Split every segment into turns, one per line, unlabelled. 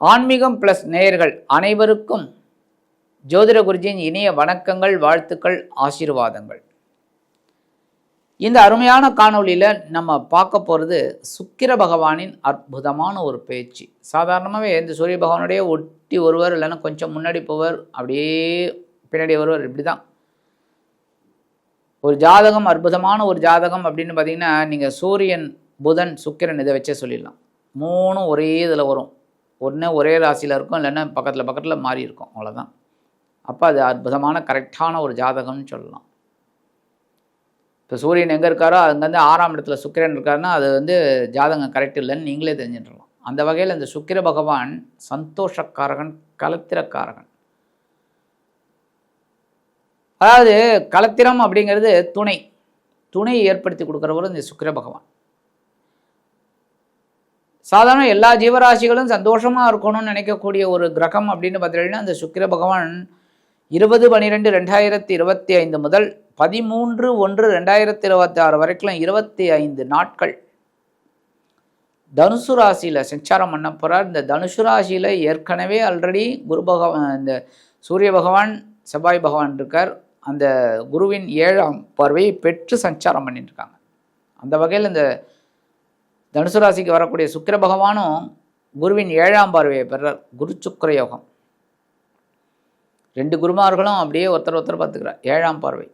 ஆன்மீகம் ப்ளஸ் நேயர்கள் அனைவருக்கும் ஜோதிட குருஜியின் இனிய வணக்கங்கள், வாழ்த்துக்கள், ஆசீர்வாதங்கள். இந்த அருமையான காணொளியில் நம்ம பார்க்க போகிறது சுக்கிர பகவானின் அற்புதமான ஒரு பேச்சு. சாதாரணமாகவே இந்த சூரிய பகவானுடைய ஒட்டி ஒருவர், இல்லைன்னா கொஞ்சம் முன்னாடி போவர், அப்படியே பின்னாடி ஒருவர், இப்படி தான் ஒரு ஜாதகம். அற்புதமான ஒரு ஜாதகம் அப்படின்னு பார்த்தீங்கன்னா, நீங்கள் சூரியன், புதன், சுக்கிரன் இதை வச்சே சொல்லிடலாம். மூணும் ஒரே இதில் வரும். ஒன்று ஒரே ராசியில் இருக்கும், இல்லைன்னா பக்கத்தில் மாறி இருக்கும், அவ்வளோதான். அப்போ அது அற்புதமான கரெக்டான ஒரு ஜாதகம்னு சொல்லலாம். இப்போ சூரியன் எங்கே இருக்காரோ அங்கேருந்து 6ஆம் இடத்துல சுக்கிரன் இருக்காருன்னா அது ஜாதகம் கரெக்ட் இல்லைன்னு நீங்களே தெரிஞ்சுட்டுருலாம். அந்த வகையில் இந்த சுக்கிர பகவான் சந்தோஷக்காரகன், கலத்திரக்காரகன். அதாவது கலத்திரம் அப்படிங்கிறது துணையை ஏற்படுத்தி கொடுக்குறவரும் இந்த சுக்கிர பகவான். சாதாரண எல்லா ஜீவராசிகளும் சந்தோஷமாக இருக்கணும்னு நினைக்கக்கூடிய ஒரு கிரகம் அப்படின்னு பார்த்தீங்கன்னா அந்த சுக்கிர பகவான் 20/12/2025 முதல் 13/1/2026 வரைக்கும் 25 நாட்கள் தனுசு ராசியில் சஞ்சாரம் பண்ண போகிறார். இந்த தனுசு ராசியில் ஏற்கனவே ஆல்ரெடி குரு பகவான், இந்த சூரிய பகவான், செவ்வாய் பகவான் இருக்கார். அந்த குருவின் 7ஆம் பார்வையை பெற்று சஞ்சாரம் பண்ணிட்டு இருக்காங்க. அந்த வகையில் இந்த தனுசு ராசிக்கு வரக்கூடிய சுக்கிர பகவானும் குருவின் 7ஆம் பார்வையை பெறார். குரு சுக்கிர யோகம். 2 குருமார்களும் அப்படியே ஒருத்தர் பார்த்துக்கிறார். 7ஆம் பார்வை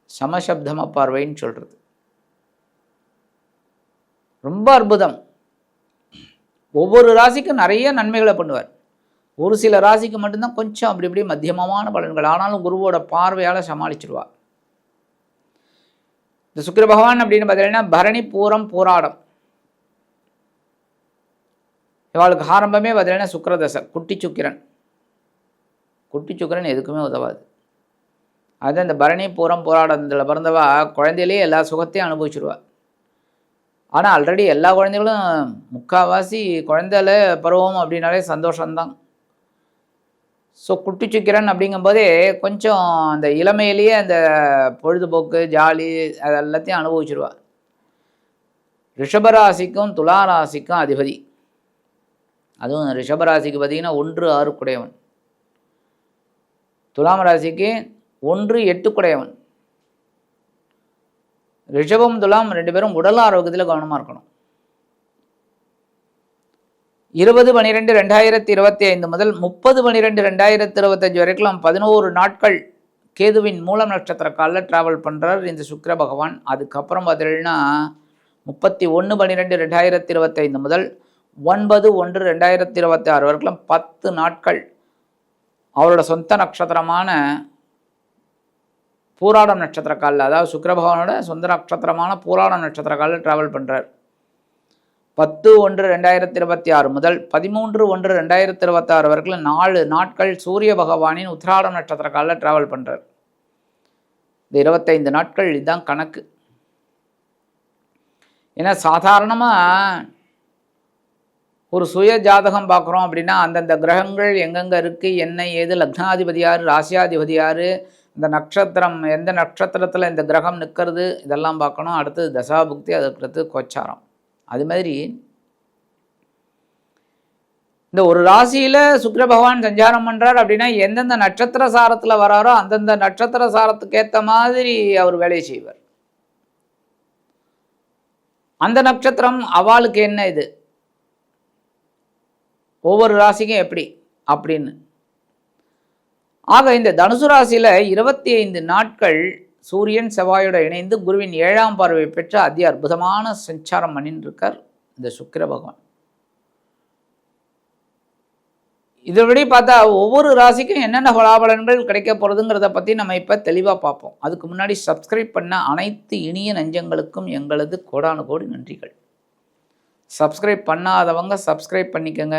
சமசப்தம பார்வைன்னு சொல்கிறது. ரொம்ப அற்புதம். ஒவ்வொரு ராசிக்கும் நிறைய நன்மைகளை பண்ணுவார். ஒரு சில ராசிக்கு மட்டும்தான் கொஞ்சம் அப்படி இப்படி மத்தியமமான பலன்கள், ஆனாலும் குருவோட பார்வையால் சமாளிச்சிடுவார். இந்த சுக்கிர பகவான் அப்படின்னு பார்த்தீங்கன்னா பரணி, பூரம், பூராடம் இவாளுக்கு ஆரம்பமே பார்த்தீங்கன்னா சுக்கிரதசை. குட்டி சுக்கிரன் எதுக்குமே உதவாது. அது இந்த பரணி, பூரம், போராட்டத்தில் பிறந்தவா குழந்தையிலேயே எல்லா சுகத்தையும் அனுபவிச்சுடுவா. ஆனால் ஆல்ரெடி எல்லா குழந்தைகளும் முக்கால்வாசி குழந்தையில பருவம் அப்படின்னாலே சந்தோஷம்தான். ஸோ குட்டி சுக்கிரன் அப்படிங்கும்போதே கொஞ்சம் அந்த இளமையிலேயே அந்த பொழுதுபோக்கு, ஜாலி அது எல்லாத்தையும் அனுபவிச்சுடுவா. ரிஷபராசிக்கும் துளாராசிக்கும் அதிபதி. அதுவும் ரிஷபராசிக்கு பார்த்திங்கன்னா 1/6 குடையவன், துலாம் ராசிக்கு 1/8 குடையவன். ரிஷபம், துலாம் 2 பேரும் உடல் ஆரோக்கியத்தில் கவனமாக இருக்கணும். 20/12/2025 முதல் 30/12/2025 வரைக்கும் 11 நாட்கள் கேதுவின் மூலம் நட்சத்திர காலில் ட்ராவல் பண்ணுறார் இந்த சுக்கிர பகவான். அதுக்கப்புறம் பார்த்தீங்கன்னா 31/12/2025 முதல் 9/1/2026 வரைக்கும் 10 நாட்கள் அவரோட சொந்த நட்சத்திரமான பூராடம் நட்சத்திர காலில், அதாவது சுக்கிர பகவானோட சொந்த நட்சத்திரமான பூராடம் நட்சத்திர காலில் ட்ராவல் பண்ணுறார். 10/1/2026 முதல் 13/1/2026 வரைக்கும் 4 நாட்கள் சூரிய பகவானின் உத்திராடம் நட்சத்திர காலில் ட்ராவல் பண்ணுறார். இந்த 25 நாட்கள் இதுதான் கணக்கு. ஏன்னா சாதாரணமாக ஒரு சுய ஜாதகம் பார்க்குறோம் அப்படின்னா அந்தந்த கிரகங்கள் எங்கெங்கே இருக்குது, என்ன ஏது, லக்னாதிபதி யார், ராசியாதிபதி யார், இந்த நட்சத்திரம் எந்த நட்சத்திரத்தில் இந்த கிரகம் நிற்கிறது, இதெல்லாம் பார்க்கணும். அடுத்தது தசாபுக்தி, அதுக்கடுத்து கோச்சாரம். அது மாதிரி இந்த ஒரு ராசியில் சுக்கிர பகவான் சஞ்சாரம் பண்ணுறார் அப்படின்னா எந்தெந்த நட்சத்திர சாரத்தில் வராரோ அந்தந்த நட்சத்திர சாரத்துக்கு ஏற்ற மாதிரி அவர் வேலையை செய்வார். அந்த நட்சத்திரம் அவளுக்கு என்ன, இது ஒவ்வொரு ராசிக்கும் எப்படி அப்படின்னு. ஆக இந்த தனுசு ராசியில் 25 நாட்கள் சூரியன் செவ்வாயோட இணைந்து குருவின் 7ஆம் பார்வை பெற்று அதி அற்புதமான சஞ்சாரம் பண்ணின்னு இருக்கார் இந்த சுக்கிர பகவான். இதன்படி பார்த்தா ஒவ்வொரு ராசிக்கும் என்னென்ன பலாபலன்கள் கிடைக்க போகிறதுங்கிறத பற்றி நம்ம இப்போ தெளிவாக பார்ப்போம். அதுக்கு முன்னாடி சப்ஸ்கிரைப் பண்ண அனைத்து இனிய நெஞ்சங்களுக்கும் எங்களது கோடானு கோடி நன்றிகள். சப்ஸ்கிரைப் பண்ணாதவங்க சப்ஸ்கிரைப் பண்ணிக்கோங்க,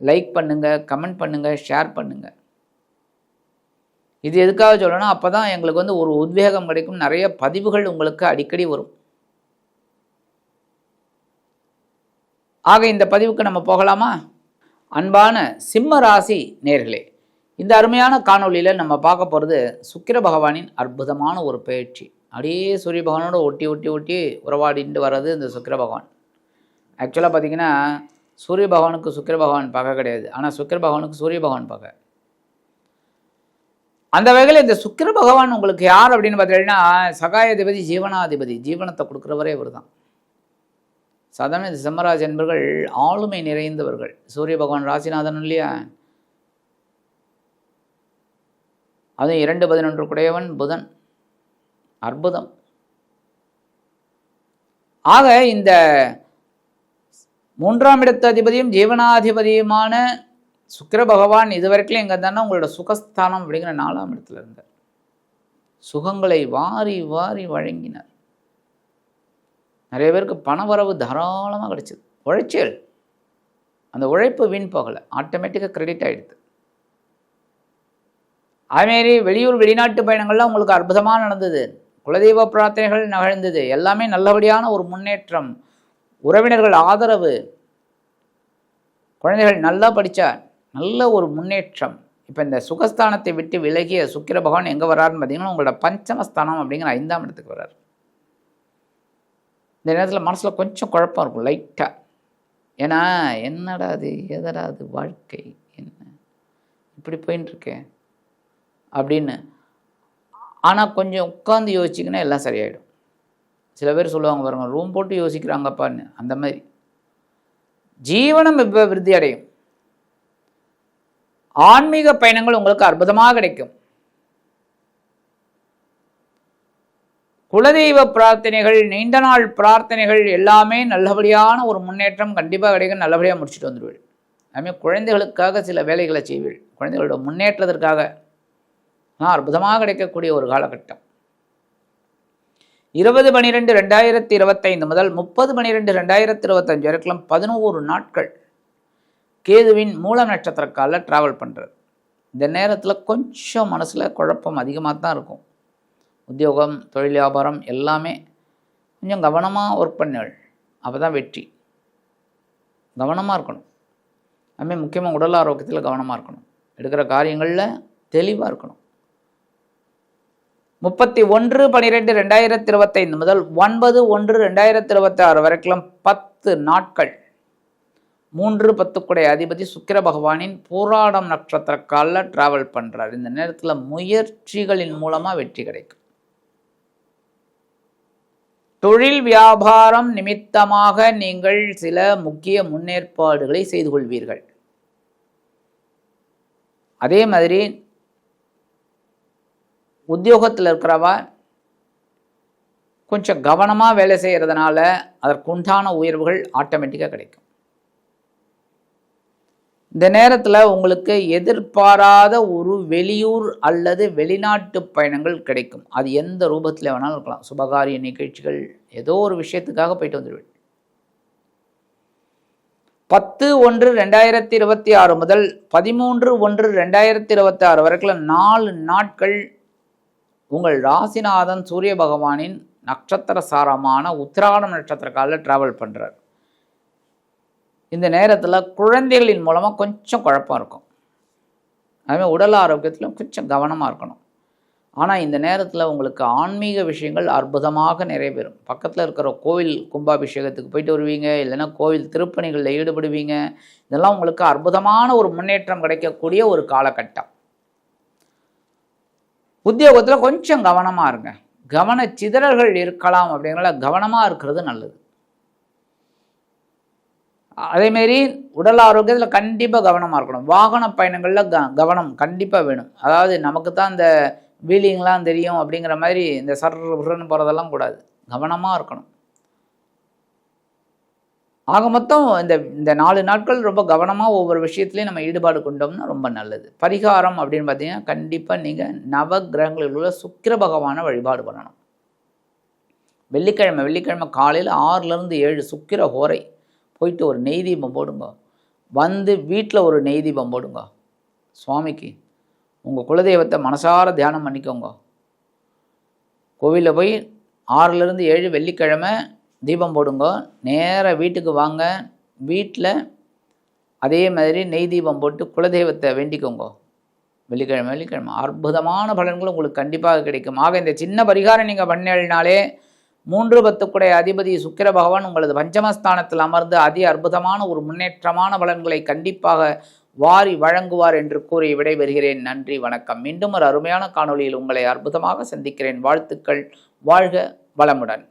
லைக் பண்ணுங்கள், கமெண்ட் பண்ணுங்கள், ஷேர் பண்ணுங்கள். இது எதுக்காக சொல்லணும், அப்போ தான் எங்களுக்கு ஒரு உத்வேகம் கிடைக்கும். நிறைய பதிவுகள் உங்களுக்கு அடிக்கடி வரும். ஆக இந்த பதிவுக்கு நம்ம போகலாமா? அன்பான சிம்ம ராசி நேர்களே, இந்த அருமையான காணொலியில் நம்ம பார்க்க போகிறது சுக்கிர பகவானின் அற்புதமான ஒரு பயிற்சி. அப்படியே சூரிய பகவானோட ஒட்டி ஒட்டி ஒட்டி உறவாடிட்டு வர்றது இந்த சுக்கிர பகவான். ஆக்சுவலாக பார்த்திங்கன்னா சூரிய பகவானுக்கு சுக்கிர பகவான் பகை கிடையாது, ஆனால் சுக்கிர பகவானுக்கு சூரிய பகவான் பகை. அந்த வகையில் இந்த சுக்கிர பகவான் உங்களுக்கு யார் அப்படின்னு பார்த்தீங்கன்னா சகாயாதிபதி, ஜீவனாதிபதி, ஜீவனத்தை கொடுக்குறவரே இவர் தான். சாதாரண இந்த சிம்மராசி என்பர்கள் ஆளுமை நிறைந்தவர்கள். சூரிய பகவான் ராசிநாதன் இல்லையா, அதுவும் 2-11 குடையவன் புதன், அற்புதம். ஆக இந்த 3ஆம் இடத்து அதிபதியும் ஜீவனாதிபதியுமான சுக்கிர பகவான் இதுவரைக்கும் எங்கே இருந்தாலும் உங்களோட சுகஸ்தானம் அப்படிங்கிற 4ஆம் இடத்துல இருந்தார். சுகங்களை வாரி வாரி வழங்கினார். நிறைய பேருக்கு பணவரவு தாராளமாக கிடைச்சிது. உழைச்சல், அந்த உழைப்பு வீண் போகலை, ஆட்டோமேட்டிக்காக கிரெடிட் ஆகிடுது. அதுமாரி வெளியூர் வெளிநாட்டு பயணங்கள்லாம் உங்களுக்கு அற்புதமாக நடந்தது. குலதெய்வ பிரார்த்தனைகள் நிகழ்ந்தது. எல்லாமே நல்லபடியான ஒரு முன்னேற்றம், உறவினர்கள் ஆதரவு, குழந்தைகள் நல்லா படித்தா நல்ல ஒரு முன்னேற்றம். இப்போ இந்த சுகஸ்தானத்தை விட்டு விலகிய சுக்கிர பகவான் எங்கே வர்றாருன்னு பார்த்தீங்கன்னா உங்களோட பஞ்சமஸ்தானம் அப்படிங்கிற 5ஆம் இடத்துக்கு வர்றார். இந்த நேரத்தில் மனசில் கொஞ்சம் குழப்பம் இருக்கும் லைட்டாக. ஏன்னா என்னடா அது, எதடா அது வாழ்க்கை, என்ன இப்படி போயின்ட்டுருக்கேன் அப்படின்னு. ஆனால் கொஞ்சம் உட்காந்து யோசிச்சிங்கன்னா எல்லாம் சரியாயிடும். சில பேர் சொல்லுவாங்க பாருங்க, ரூம் போட்டு யோசிக்கிறாங்கப்பான்னு. அந்த மாதிரி ஜீவனம் இப்போ விருத்தி அடையும். ஆன்மீக பயணங்கள் உங்களுக்கு அற்புதமாக கிடைக்கும். குலதெய்வ பிரார்த்தனைகள், நீண்ட நாள் பிரார்த்தனைகள் எல்லாமே நல்லபடியான ஒரு முன்னேற்றம் கண்டிப்பாக கிடைக்கும். நல்லபடியாக முடிச்சுட்டு வந்துடுவீள். அதுமாதிரி குழந்தைகளுக்காக சில வேலைகளை செய்வீள். குழந்தைகளோட முன்னேற்றத்திற்காக அற்புதமாக கிடைக்கக்கூடிய ஒரு காலகட்டம். 20/12/2025 முதல் 30/12/2025 வரைக்கும் 11 நாட்கள் கேதுவின் மூலம் நட்சத்திர காலில் ட்ராவல் பண்ணுறது. இந்த நேரத்தில் கொஞ்சம் மனசில் குழப்பம் அதிகமாக தான் இருக்கும். உத்தியோகம், தொழில், வியாபாரம் எல்லாமே கொஞ்சம் கவனமாக ஒர்க் பண்ணுங்கள். அப்போ தான் வெற்றி. கவனமாக இருக்கணும். அதுமாதிரி முக்கியமாக உடல் ஆரோக்கியத்தில் கவனமாக இருக்கணும். எடுக்கிற காரியங்களில் தெளிவாக இருக்கணும். 31/12/2025 முதல் 9/1/2026 வரைக்கும் 10 நாட்கள் 3-10 குடை அதிபதி சுக்கிர பகவானின் பூராடம் நட்சத்திர காலில் ட்ராவல் பண்ணுறார். இந்த நேரத்தில் முயற்சிகளின் மூலமாக வெற்றி கிடைக்கும். தொழில் வியாபாரம் நிமித்தமாக நீங்கள் சில முக்கிய முன்னேற்பாடுகளை செய்து கொள்வீர்கள். அதே மாதிரி உத்தியோகத்தில் இருக்கிறவா கொஞ்சம் கவனமாக வேலை செய்கிறதுனால அதற்குண்டான உயர்வுகள் ஆட்டோமேட்டிக்காக கிடைக்கும். இந்த நேரத்தில் உங்களுக்கு எதிர்பாராத ஒரு வெளியூர் அல்லது வெளிநாட்டு பயணங்கள் கிடைக்கும். அது எந்த ரூபத்தில் வேணாலும் இருக்கலாம். சுபகாரிய நிகழ்ச்சிகள், ஏதோ ஒரு விஷயத்துக்காக போயிட்டு வந்துடுவேன். 10/1/2026 முதல் 13/1/2026 வரைக்கும் 4 நாட்கள் உங்கள் ராசிநாதன் சூரிய பகவானின் நட்சத்திர சாரமான உத்திராடம் நட்சத்திர காலில் ட்ராவல் பண்ணுறார். இந்த நேரத்தில் குழந்தைகளின் மூலமாக கொஞ்சம் குழப்பம் இருக்கும். அதுமாதிரி உடல் ஆரோக்கியத்தில் கொஞ்சம் கவனமாக இருக்கணும். ஆனால் இந்த நேரத்தில் உங்களுக்கு ஆன்மீக விஷயங்கள் அற்புதமாக நிறைவேறும். பக்கத்தில் இருக்கிற கோவில் கும்பாபிஷேகத்துக்கு போயிட்டு வருவீங்க, இல்லைன்னா கோவில் திருப்பணிகளில் ஈடுபடுவீங்க. இதெல்லாம் உங்களுக்கு அற்புதமான ஒரு முன்னேற்றம் கிடைக்கக்கூடிய ஒரு காலகட்டம். உத்தியோகத்தில் கொஞ்சம் கவனமாக இருங்க. கவன சிதறல்கள் இருக்கலாம். அப்படிங்கிற கவனமாக இருக்கிறது நல்லது. அதேமாரி உடல் ஆரோக்கியத்தில் கண்டிப்பாக கவனமாக இருக்கணும். வாகன பயணங்களில் கவனம் கண்டிப்பாக வேணும். அதாவது நமக்கு தான் இந்த வீலிங்லாம் தெரியும் அப்படிங்கிற மாதிரி இந்த சர்ன்னு போகிறதெல்லாம் கூடாது. கவனமாக இருக்கணும். ஆக மொத்தம் இந்த 4 நாட்கள் ரொம்ப கவனமாக ஒவ்வொரு விஷயத்துலையும் நம்ம ஈடுபாடு கொண்டோம்னா ரொம்ப நல்லது. பரிகாரம் அப்படின்னு பார்த்தீங்கன்னா கண்டிப்பாக நீங்கள் நவகிரகங்களில் உள்ள சுக்கிர பகவானை வழிபாடு பண்ணணும். வெள்ளிக்கிழமை காலையில் 6லேருந்து 7 சுக்கிர ஹோரை போயிட்டு ஒரு நெய் தீபம் போடுங்க. வந்து வீட்டில் ஒரு நெய் தீபம் போடுங்க. சுவாமிக்கு உங்கள் குலதெய்வத்தை மனசார தியானம் பண்ணிக்கோங்க. கோவிலில் போய் 6லேருந்து 7 வெள்ளிக்கிழமை தீபம் போடுங்க. நேராக வீட்டுக்கு வாங்க. வீட்டில் அதே மாதிரி நெய் தீபம் போட்டு குலதெய்வத்தை வேண்டிக்கோங்க. வெள்ளிக்கிழமை அற்புதமான பலன்கள் உங்களுக்கு கண்டிப்பாக கிடைக்கும். ஆக இந்த சின்ன பரிகாரம் நீங்கள் பண்ணினாலே 3 10 அதிபதி சுக்கிர பகவான் உங்களது பஞ்சமஸ்தானத்தில் அமர்ந்து அதி அற்புதமான ஒரு முன்னேற்றமான பலன்களை கண்டிப்பாக வாரி வழங்குவார் என்று கூறி விடைபெறுகிறேன். நன்றி, வணக்கம். மீண்டும் ஒரு அருமையான காணொளியில் உங்களை அற்புதமாக சந்திக்கிறேன். வாழ்த்துக்கள். வாழ்க வளமுடன்.